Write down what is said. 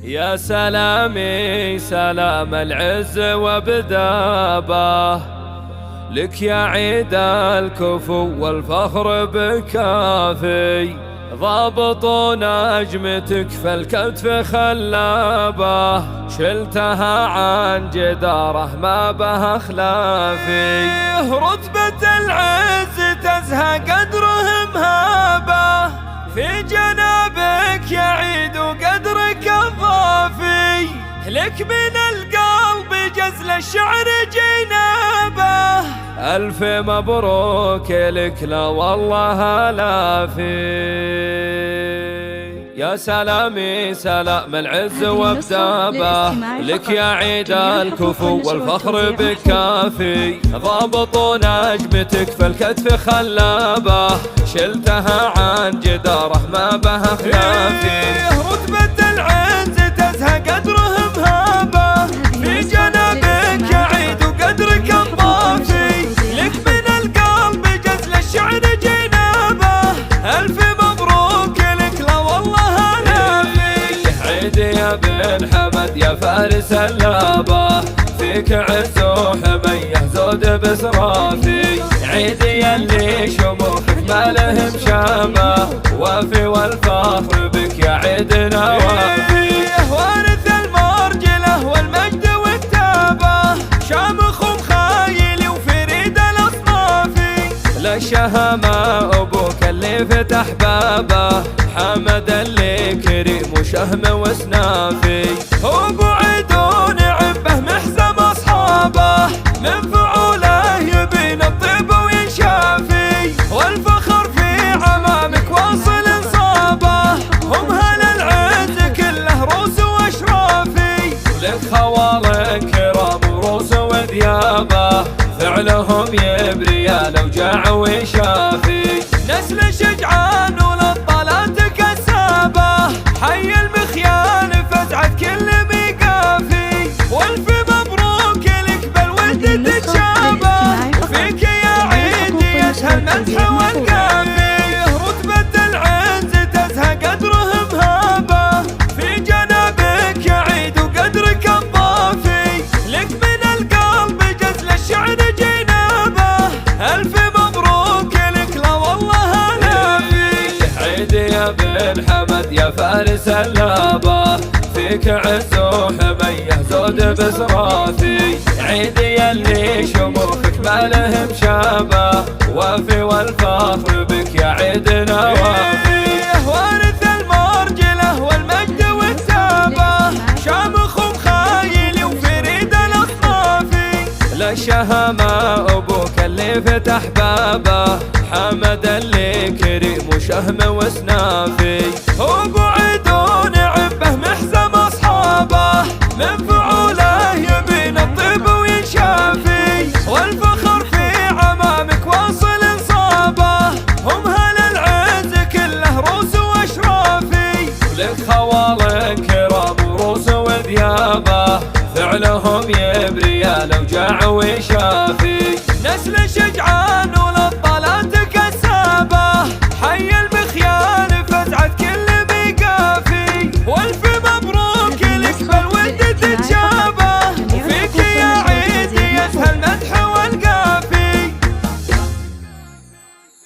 يا سلامي سلام العز وبدابه لك يا عيد الكفو والفخر بكافي، ضابط نجمتك في الكتف خلابه، شلتها عن جداره ما بها خلافي، رتبة العز تزهى قدره مهابه، في جنابك يا عيد وقدرك الضافي، لك من القلب جزل الشعر جنابه، ألف مبروك لك لا والله لافي. يا سلامي سلام العز وبدابه لك يا عيد الكفو والفخر بكافي، ضابط نجمتك في الكتف خلابه، شلتها عن جداره ما بها خلافي، رتبة العز تزهى قدره مهابه، في جنابك يا عيد وقدرك الضافي، لك من القلب جزل الشعر جنابه، ألف مبروك لك لا والله لافي. عيد يا بن حمد يا فارس اللابه، فيك عز وحميه زود بسرافي، عيد يلي شموخك ما لهم شامه، وافي والفخر بك يا عيدنا وافي، وارث المرجله والمجد والتابه، شامخ ومخايل وفريد الاصنافي، للشهامه ابوك اللي فتح بابه، حمد اللي كريم وشهم وسنافي، ابو عيد ونعبه محزم اصحابه، من فعوله يبين الطيب وينشافي، والفخر في عمامك واصل انصابه، هم هل العز كله روس واشرافي، ولك خوالك كرام وروس وذيابه، فعلهم يبري الاوجاع ويشافي، نسل شجعان وللطلات كسابه، حي المخيال فزعت كل ميقافي، والف مبروك لك بالود تتشابه، وفيك يا عيد يشهى المدح والقافي، رتبة العز تزهى قدره مهابه، في جنابك يا عيد وقدرك الضافي، لك من القلب جزل الشعر جنابه، ألف مبروك لك لا والله لافي. عيد يا بن حمد يا فارس اللابه، فيك عز وحميه زود بسرافي، عيد يلي شموخك ما لهم شابه، وافي والفخر بك يا عيدنا وافي، وارث المرجله والمجد والتابه، شامخ ومخايل وفريد الاصنافي، للشهامه ابوك اللي فتح بابه، حمد اللي كريم وشهم وسنافي.